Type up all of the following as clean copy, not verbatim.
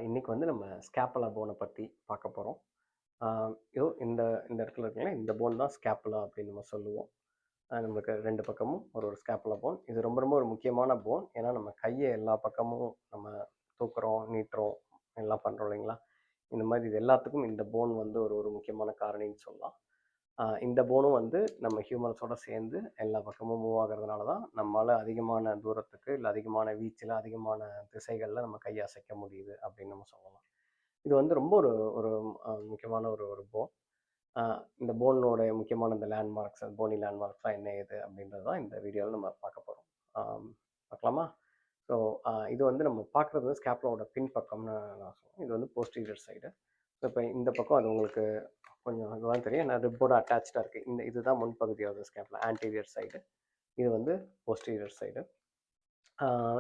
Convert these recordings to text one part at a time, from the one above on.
இன்னைக்கு வந்து நம்ம ஸ்கேப்புலா போனை பற்றி பார்க்க போகிறோம். இதோ இந்த இந்த இடத்துல இருக்குங்களா, இந்த போன் தான் ஸ்கேப்புலா அப்படின்னு நம்ம சொல்லுவோம். நம்மளுக்கு ரெண்டு பக்கமும் ஒரு ஒரு ஸ்கேப்புலா போன். இது ரொம்ப ரொம்ப ஒரு முக்கியமான போன். ஏன்னா நம்ம கையை எல்லா பக்கமும் நம்ம தூக்குறோம், நீட்டுறோம், எல்லாம் பண்ணுறோம் இல்லைங்களா. இந்த மாதிரி இது எல்லாத்துக்கும் இந்த போன் வந்து ஒரு ஒரு முக்கியமான காரணின்னு சொல்லலாம். இந்த போனும் வந்து நம்ம ஹியூமன்ஸோட சேர்ந்து எல்லா பக்கமும் மூவ் ஆகிறதுனால தான் நம்மளால் அதிகமான தூரத்துக்கு இல்லை அதிகமான வீச்சில் அதிகமான திசைகளில் நம்ம கையை அசைக்க முடியுது அப்படின்னு நம்ம சொல்லலாம். இது வந்து ரொம்ப ஒரு ஒரு முக்கியமான ஒரு ஒரு போன். இந்த போனோட முக்கியமான இந்த லேண்ட்மார்க்ஸ், போனி லேண்ட்மார்க்ஸ்லாம் என்ன ஏது அப்படின்றது தான் இந்த வீடியோவில் நம்ம பார்க்க போகிறோம். பார்க்கலாமா? ஸோ இது வந்து நம்ம பார்க்குறது ஸ்கேப்லோட பின்பக்கம்னு நான் சொல்லுவேன். இது வந்து போஸ்டீரியர் சைடு. ஸோ இப்போ இந்த பக்கம் அது உங்களுக்கு கொஞ்சம் அதுதான் தெரியும். ஏன்னா ரிப்போட அட்டாச்சாக இருக்குது. இதுதான் முன்பகுதியாவது ஸ்கேப்பில் ஆன்டீரியர் சைடு. இது வந்து போஸ்டீரியர் சைடு.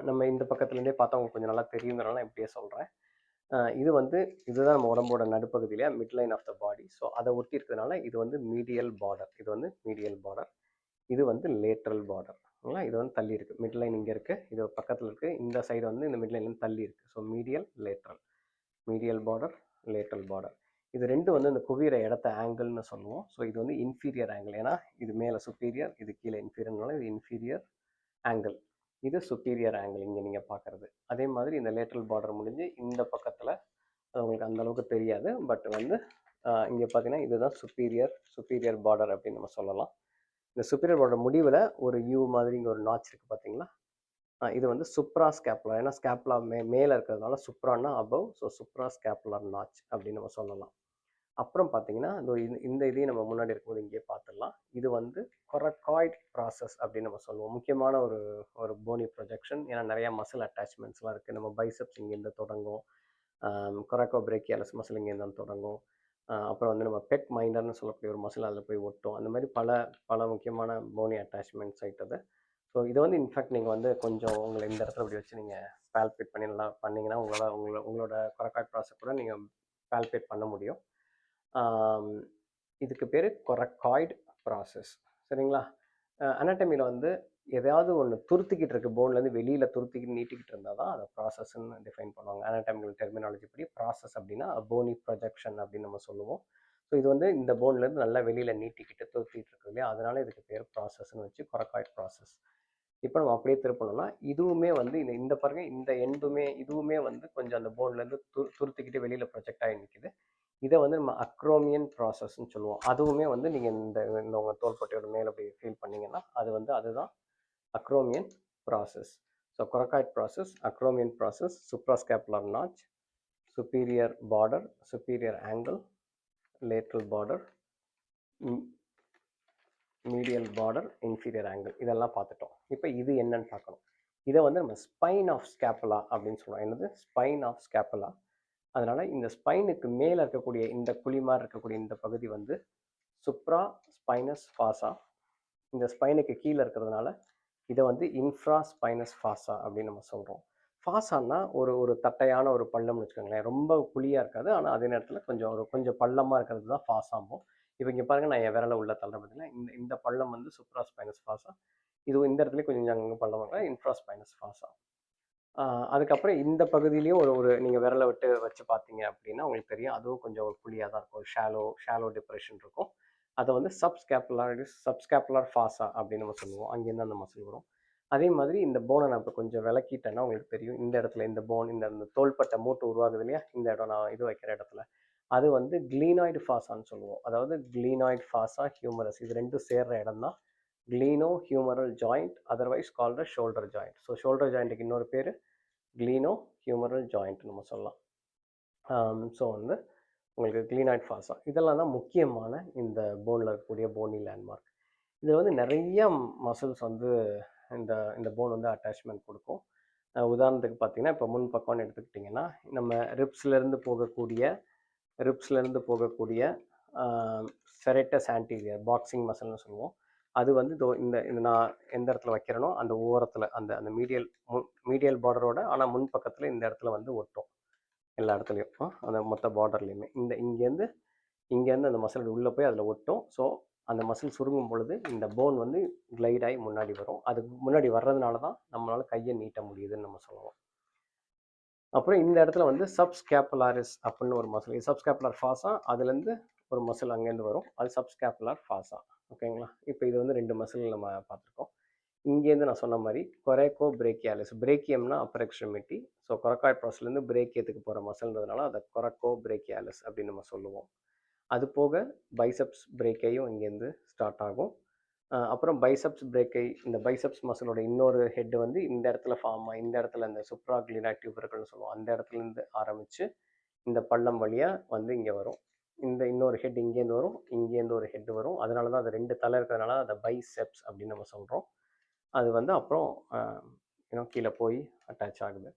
நம்ம இந்த பக்கத்துலேருந்தே பார்த்தா உங்களுக்கு கொஞ்சம் நல்லா தெரியுங்கிறனால இப்படியே சொல்கிறேன். இதுதான் நம்ம உடம்போட நடுப்பகுதியிலே mid line of the body. So அதை ஒட்டி இருக்கிறதுனால இது வந்து மீடியல் பார்டர். இது வந்து மீடியல் பார்டர். இது வந்து லேட்ரல் பார்டர். இது வந்து தள்ளி இருக்குது. மிட் லைன் இங்கே இருக்குது, இது பக்கத்தில் இருக்குது. இந்த சைடு வந்து இந்த மிட் லைன்லேருந்து தள்ளி இருக்குது. So medial lateral, medial border, lateral border. இது ரெண்டும் வந்து இந்த குவிகிற இடத்த ஆங்கிள்னு சொல்லுவோம். ஸோ இது வந்து இன்ஃபீரியர் ஆங்கிள். ஏன்னா இது மேலே சுப்பீரியர், இது கீழே இன்ஃபீரியர்னால இது இன்ஃபீரியர் ஆங்கிள். இது சுப்பீரியர் ஆங்கிள் இங்கே நீங்கள் பார்க்குறது. அதே மாதிரி இந்த லேட்ரல் பார்டர் முடிஞ்சு இந்த பக்கத்தில் அது உங்களுக்கு அந்த அளவுக்கு தெரியாது. பட் வந்து இங்கே பார்த்தீங்கன்னா இதுதான் சுப்பீரியர் பார்டர் அப்படின்னு நம்ம சொல்லலாம். இந்த சுப்பீரியர் பார்டர் முடிவில் ஒரு யூ மாதிரி இங்கே ஒரு நாச் இருக்குது பார்த்தீங்களா. இது வந்து சுப்ரா ஸ்கேப்புலர். ஏன்னா ஸ்கேப்புலா மேலே இருக்கிறதுனால சுப்ரான்னா அபவ். ஸோ சுப்ரா ஸ்கேப்புலர் நாச் அப்படின்னு நம்ம சொல்லலாம். அப்புறம் பார்த்தீங்கன்னா இந்த இதையும் நம்ம முன்னாடி இருக்கும்போது இங்கேயே பார்த்துடலாம். இது வந்து கொரக்காய்ட் ப்ராசஸ் அப்படின்னு நம்ம சொல்லுவோம். முக்கியமான ஒரு ஒரு போனி ப்ரொஜெக்ஷன். ஏன்னா நிறையா மசில் அட்டாச்மெண்ட்ஸ்லாம் இருக்குது. நம்ம பைசப்ஸ் இங்கேருந்து தொடங்கும், கொரக்கோ பிரேக்கியாலஸ் மசில் இங்கேருந்து தொடங்கும். அப்புறம் வந்து நம்ம பெக் மைண்டர்னு சொல்லக்கூடிய ஒரு மசில் அதில் போய் ஒட்டும். அந்த மாதிரி பல பல முக்கியமான போனி அட்டாச்மெண்ட்ஸ் ஆகிட்டது. ஸோ இதை வந்து இன்ஃபேக்ட் நீங்கள் வந்து கொஞ்சம் உங்களை இந்த இடத்துல இப்படி வச்சு நீங்கள் பால்பேட் பண்ணி நல்லா பண்ணிங்கன்னா உங்களோட கொரக்காய்ட் ப்ராசஸ் கூட நீங்கள் பால்பேட் பண்ண முடியும். இதுக்கு பேர் கொரக்காய்டு ப்ராசஸ். சரிங்களா. அனாட்டமியில் வந்து எதாவது ஒன்று துருத்திக்கிட்டு இருக்கு, போன்லேருந்து வெளியில் துருத்திக்கிட்டு நீட்டிக்கிட்டு இருந்தால் தான் அதை ப்ராசஸ்ன்னு டிஃபைன் பண்ணுவாங்க. அனாட்டமிக்கல் டெர்மினாலஜி படி ப்ராசஸ் அப்படின்னா போனி ப்ரொஜெக்ஷன் அப்படின்னு நம்ம சொல்லுவோம். ஸோ இது வந்து இந்த போன்லேருந்து நல்லா வெளியில் நீட்டிக்கிட்டு துருத்திக்கிட்டு இருக்கு இல்லையா, அதனால இதுக்கு பேர் ப்ராசஸ்ன்னு வச்சு கொரக்காய்டு ப்ராசஸ். இப்போ நம்ம அப்படியே திருப்பணும்னா இதுவுமே வந்து இந்த பாருங்க, இந்த எண்டுமே இதுவுமே வந்து கொஞ்சம் அந்த போன்லேருந்து துருத்திக்கிட்டு வெளியில் ப்ரொஜெக்ட் ஆகி நிற்கிது. இதை வந்து நம்ம அக்ரோமியன் ப்ராசஸ்ன்னு சொல்லுவோம். அதுவுமே வந்து நீங்கள் இந்த உங்கள் தோள்பட்டையோட மேலே போய் ஃபீல் பண்ணிங்கன்னா அதுதான் acromion process. So coracoid process, acromion process, suprascapular notch, superior border, superior angle, lateral border, medial border, inferior angle, இதெல்லாம் பார்த்துட்டோம். இப்போ இது என்னன்னு பார்க்கணும். இதை வந்து நம்ம ஸ்பைன் ஆஃப் ஸ்கேப்புலா அப்படின்னு சொல்லுவோம். என்னது? Spine of scapula. அதனால இந்த ஸ்பைனுக்கு மேலே இருக்கக்கூடிய இந்த குழி மாதிரி இருக்கக்கூடிய இந்த பகுதி வந்து சுப்ரா ஸ்பைனஸ் ஃபாசா. இந்த ஸ்பைனுக்கு கீழே இருக்கிறதுனால இதை வந்து இன்ஃப்ரா ஸ்பைனஸ் ஃபாசா அப்படின்னு நம்ம சொல்கிறோம். ஃபாசான்னா ஒரு தட்டையான ஒரு பள்ளம்னு வச்சுக்கோங்களேன். ரொம்ப குழியாக இருக்காது, ஆனால் அதே நேரத்தில் கொஞ்சம் பள்ளமாக இருக்கிறது தான் ஃபாசாம்போம். இப்போ இங்கே பாருங்கள், நான் என் விரலை உள்ள தள்ளுறேன் பார்த்தீங்கன்னா, இந்த பள்ளம் வந்து சுப்ரா ஸ்பைனஸ் ஃபாசா. இது இந்த இடத்துல கொஞ்சம் அங்கே பள்ளம் இருக்கிற இன்ஃப்ரா ஸ்பைனஸ் ஃபாசா. அதுக்கப்புறம் இந்த பகுதியிலையும் ஒரு நீங்கள் விரலை விட்டு வச்சு பார்த்தீங்க அப்படின்னா உங்களுக்கு தெரியும், அதுவும் கொஞ்சம் ஒரு குழியாக தான் இருக்கும். ஷாலோ டிப்ரெஷன் இருக்கும். அதை வந்து சப்ஸ்கேப்புலர் ஃபாசா அப்படின்னு நம்ம சொல்லுவோம். அங்கேருந்து அந்த மசில் வரும். அதே மாதிரி இந்த போனை நான் இப்போ கொஞ்சம் விளக்கிட்டேன்னா உங்களுக்கு தெரியும், இந்த இடத்துல இந்த போன், இந்த தோள்பட்டை மூட்டு உருவாகுது இல்லையா, இந்த இடம் நான் இது வைக்கிற இடத்துல அது வந்து கிளீனாய்டு ஃபாசான்னு சொல்லுவோம். அதாவது கிளீனாய்டு ஃபாசா, ஹியூமரஸ், இது ரெண்டும் சேர்ற இடம் தான் glenohumeral joint, otherwise called shoulder joint. So shoulder ஜாயிண்ட்டுக்கு இன்னொரு பேர் கிளீனோ ஹியூமரல் ஜாயிண்ட் நம்ம சொல்லலாம். ஸோ வந்து உங்களுக்கு கிளீனாய்டு ஃபாசா, இதெல்லாம் தான் முக்கியமான இந்த போனில் இருக்கக்கூடிய போனி லேண்ட்மார்க். இதில் வந்து நிறைய மசில்ஸ் வந்து இந்த போன் வந்து அட்டாச்மெண்ட் கொடுக்கும். உதாரணத்துக்கு பார்த்தீங்கன்னா, இப்போ முன் பக்கம்னு எடுத்துக்கிட்டிங்கன்னா, நம்ம ரிப்ஸ்லேருந்து போகக்கூடிய செரேட்டஸ் ஆன்டீரியர் பாக்ஸிங் மசில்னு சொல்லுவோம். அது வந்து இந்த நான் எந்த இடத்துல வைக்கிறேனோ அந்த ஓரத்தில் அந்த மீடியல் பார்டரோட ஆனால் முன் பக்கத்தில் இந்த இடத்துல வந்து ஒட்டும். எல்லா இடத்துலையும் அந்த மொத்த பார்டர்லேயுமே இங்கேருந்து அந்த மசில் உள்ளே போய் அதில் ஒட்டும். ஸோ அந்த மசில் சுருங்கும் பொழுது இந்த போன் வந்து கிளைட் ஆகி முன்னாடி வரும். அதுக்கு முன்னாடி வர்றதுனால தான் நம்மளால் கையை நீட்ட முடியுதுன்னு நம்ம சொல்லுவோம். அப்புறம் இந்த இடத்துல வந்து சப்ஸ்கேப்புலாரிஸ் அப்படின்னு ஒரு மசில், சப்ஸ்கேப்புலர் ஃபாசா, அதுலேருந்து ஒரு மசில் அங்கேருந்து வரும், அது சப்ஸ்கேப்புலர் ஃபாசா. ஓகேங்களா? இப்போ இது வந்து 2 மசில் நம்ம பார்த்துருக்கோம். இங்கேருந்து நான் சொன்ன மாதிரி கொரேக்கோ பிரேக்கியாலிஸ், பிரேக்கியம்னா அப்பர் எக்ஸ்ட்ரிமிட்டி, ஸோ கொரக்காய்ட் ப்ராசஸ்லேருந்து பிரேக்கியத்துக்கு போகிற மசில்ன்றதுனால அதை கொரக்கோ பிரேக்கியாலிஸ் அப்படின்னு நம்ம சொல்லுவோம். அது போக பைசப்ஸ் பிரேக்கையும் இங்கேருந்து ஸ்டார்ட் ஆகும். அப்புறம் பைசப்ஸ் பிரேக்கை, இந்த பைசப்ஸ் மசிலோட இன்னொரு ஹெட் வந்து இந்த இடத்துல ஃபார்ம் ஆகி, இந்த இடத்துல இந்த சுப்ராக்ளினாய்ட் டியூபர்கள்னு சொல்லுவோம், அந்த இடத்துலேருந்து ஆரம்பித்து இந்த பள்ளம் வழியாக வந்து இங்கே வரும். இந்த இன்னொரு ஹெட் இங்கேருந்து வரும், இங்கேருந்து ஒரு ஹெட் வரும். அதனால தான் அது 2 தலை இருக்கிறதுனால அதை பைசெப்ஸ் அப்படின்னு நம்ம சொல்கிறோம். அது வந்து அப்புறம் இன்னும் கீழே போய் அட்டாச் ஆகுது.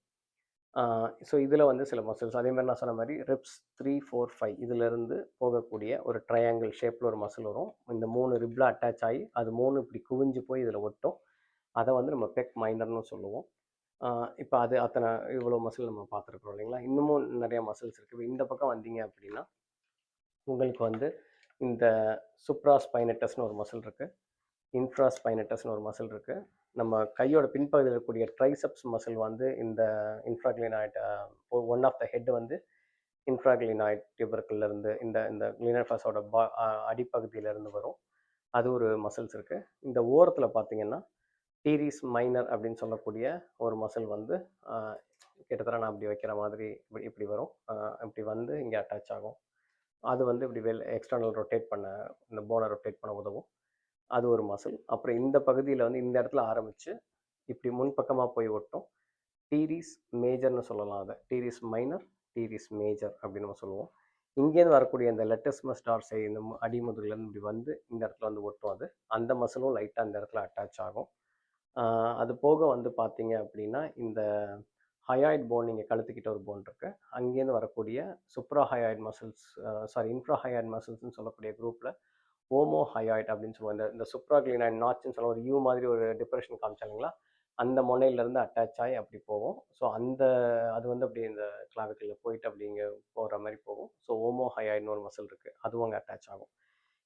ஸோ இதில் வந்து சில மசில்ஸ் அதே மாதிரி நான் சொன்ன மாதிரி ரிப்ஸ் 3, 4, 5 இதிலிருந்து போகக்கூடிய ஒரு ட்ரையாங்கிள் ஷேப்பில் ஒரு மசில் வரும். இந்த 3 ரிப்பில் அட்டாச் ஆகி அது 3 இப்படி குவிஞ்சு போய் இதில் ஒட்டும். அதை வந்து நம்ம பெக் மைண்டர்னு சொல்லுவோம். இப்போ அது அத்தனை இவ்வளோ மசில் நம்ம பார்த்துருக்குறோம் இல்லைங்களா? இன்னமும் நிறைய மசில்ஸ் இருக்குது. இந்த பக்கம் வந்தீங்க அப்படின்னா உங்களுக்கு வந்து இந்த சுப்ராஸ்பைனட்டஸ்னு ஒரு மசில் இருக்குது, இன்ஃப்ராஸ்பைனட்டஸ்னு ஒரு மசில் இருக்குது. நம்ம கையோட பின்பகுதியில் இருக்கக்கூடிய ட்ரைசப்ஸ் மசில் வந்து இந்த இன்ஃப்ராக்ளினாய்ட், ஒன் ஆஃப் த ஹெட் வந்து இன்ஃப்ராக்ளினாய்ட் டியூபர்கிளிருந்து இந்த இந்த கிளினர்ஃபாஸோட அடிப்பகுதியிலேருந்து வரும். அது ஒரு மசில்ஸ் இருக்குது. இந்த ஓரத்தில் பார்த்தீங்கன்னா டீரிஸ் மைனர் அப்படின்னு சொல்லக்கூடிய ஒரு மசில் வந்து கிட்டத்தட்ட நான் அப்படி வைக்கிற மாதிரி இப்படி இப்படி வரும். இப்படி வந்து இங்கே அட்டாச் ஆகும். அது வந்து இப்படி எக்ஸ்டர்னல் ரொட்டேட் பண்ண, இந்த போனை ரொட்டேட் பண்ண உதவும். அது ஒரு மசில். அப்புறம் இந்த பகுதியில் வந்து இந்த இடத்துல ஆரம்பித்து இப்படி முன்பக்கமாக போய் ஒட்டும். டீரிஸ் மேஜர்னு சொல்லலாம் அதை. டீரிஸ் மைனர், டீரிஸ் மேஜர் அப்படின்னு நம்ம சொல்லுவோம். இங்கேருந்து வரக்கூடிய இந்த லெட்டஸ்மஸ் டார்சை, இந்த அடிமுதுகுலேருந்து இப்படி வந்து இந்த இடத்துல வந்து ஒட்டும். அது அந்த மசிலும் லைட்டாக அந்த இடத்துல அட்டாச் ஆகும். அது போக வந்து பார்த்தீங்க அப்படின்னா இந்த ஹயாய்ட் போன், நீங்கள் கழுத்துக்கிட்ட ஒரு போன் இருக்குது, அங்கேருந்து வரக்கூடிய Subhra hyoid muscles, infra hyoid மசில்ஸ்ன்னு சொல்லக்கூடிய குரூப்பில் ஓமோ ஹயாய்ட் அப்படின்னு சொல்லுவோம். இந்த சுப்ராக்ளினாய்ட் நாட்ச்னு சொல்ல ஒரு யூ மாதிரி ஒரு டிப்ரெஷன் காமிச்சா இல்லைங்களா, அந்த முனையிலேருந்து அட்டாச் ஆகி அப்படி போகும். ஸோ அது வந்து அப்படி இந்த கிளாவிக்கில் போயிட்டு அப்படி இங்கே போகிற மாதிரி போகும். ஸோ ஓமோ ஹயாய்ட்னு ஒரு மசில் இருக்குது, அதுவும் அங்கே அட்டாச் ஆகும்.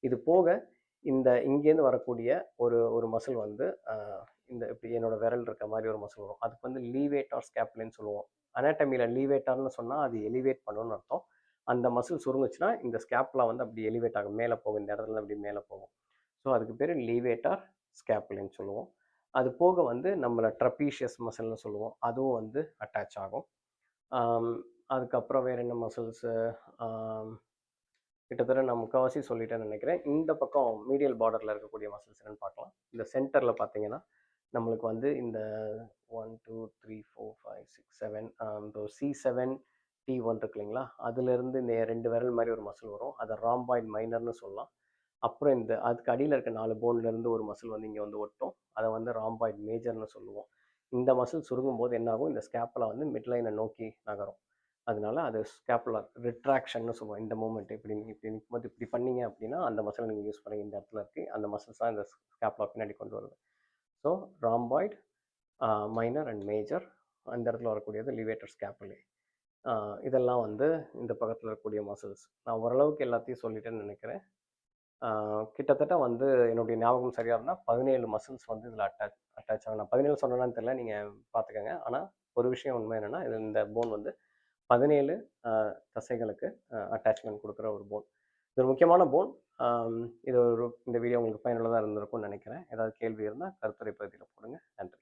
இது போக இந்த இங்கேருந்து வரக்கூடிய ஒரு மசில் வந்து இந்த இப்படி என்னோட விரல் இருக்க மாதிரி ஒரு மசில் வரும். அதுக்கு வந்து லீவேட்டார் ஸ்கேப்புலின்னு சொல்லுவோம். அனாட்டமியில் லீவேட்டார்னு சொன்னால் அது எலிவேட் பண்ணணும்னு அர்த்தம். அந்த மசில் சுருங்குச்சுன்னா இந்த ஸ்கேப்லாம் வந்து அப்படி எலிவேட் ஆகும், மேலே போகும், இந்த இடத்துல அப்படி மேலே போகும். ஸோ அதுக்கு பேர் லீவேட்டார் ஸ்கேப்புலின்னு சொல்லுவோம். அது போக வந்து நம்மளை ட்ரப்பீஷியஸ் மசில்னு சொல்லுவோம், அதுவும் வந்து அட்டாச் ஆகும். அதுக்கப்புறம் வேறு என்ன மசில்ஸு, கிட்டத்தட்ட நான் முக்கால்வாசி சொல்லிட்டேன்னு நினைக்கிறேன். இந்த பக்கம் மீடியல் பார்டரில் இருக்கக்கூடிய மசில்ஸ் என்னன்னு பார்க்கலாம். இந்த சென்டரில் பார்த்தீங்கன்னா நம்மளுக்கு வந்து இந்த 1, 2, 3, 4, 5, 6, 7 இப்போ C7 T1 இருக்கு இல்லைங்களா, அதுலேருந்து இந்த 2 விரல் மாதிரி ஒரு மசில் வரும், அதை ராம்பாய்ட் மைனர்னு சொல்லலாம். அப்புறம் இந்த அதுக்கு அடியில் இருக்க 4 போன்லேருந்து ஒரு மசில் வந்து இங்கே வந்து ஒட்டும், அதை வந்து ராம்பாய்ட் மேஜர்னு சொல்லுவோம். இந்த மசில் சுருங்கும் போது என்னாகும், இந்த ஸ்கேப்பில் வந்து மிட்லைனை நோக்கி நகரும். அதனால அது ஸ்கேப்புலர் ரிட்ராக்ஷன்னு சொல்லுவோம். இந்த மூமெண்ட் இப்படி இப்படி நிற்கும்போது இப்படி பண்ணீங்க அப்படின்னா அந்த மசில் நீங்கள் யூஸ் பண்ணி இந்த இடத்துல இருக்குது, அந்த மசில்ஸ் தான் இந்த ஸ்கேப்புலர் பின்னாடி கொண்டு வருது. ஸோ ராம்பாய்ட், மைனர் அண்ட் மேஜர், அந்த இடத்துல வரக்கூடியது லிவேட்டர் ஸ்கேப்புலே. இதெல்லாம் வந்து இந்த பக்கத்தில் இருக்கக்கூடிய மசில்ஸ். நான் ஓரளவுக்கு எல்லாத்தையும் சொல்லிட்டேன்னு நினைக்கிறேன். கிட்டத்தட்ட வந்து என்னுடைய ஞாபகம் சரியாக இருந்தால் 17 மசில்ஸ் வந்து இதில் அட்டாச் ஆகும். நான் 17 சொன்னேன்னு தெரியல, நீங்கள் பார்த்துக்கோங்க. ஆனால் ஒரு விஷயம் உண்மை என்னென்னா, இந்த போன் வந்து 17 தசைகளுக்கு அட்டாச்மெண்ட் கொடுக்குற ஒரு போன். இது ஒரு முக்கியமான போன். இது இந்த வீடியோ உங்களுக்கு பயனுள்ளதாக இருந்திருக்கும்னு நினைக்கிறேன். ஏதாவது கேள்வி இருந்தால் கருத்துரை பகுதியில் போடுங்க. நன்றி.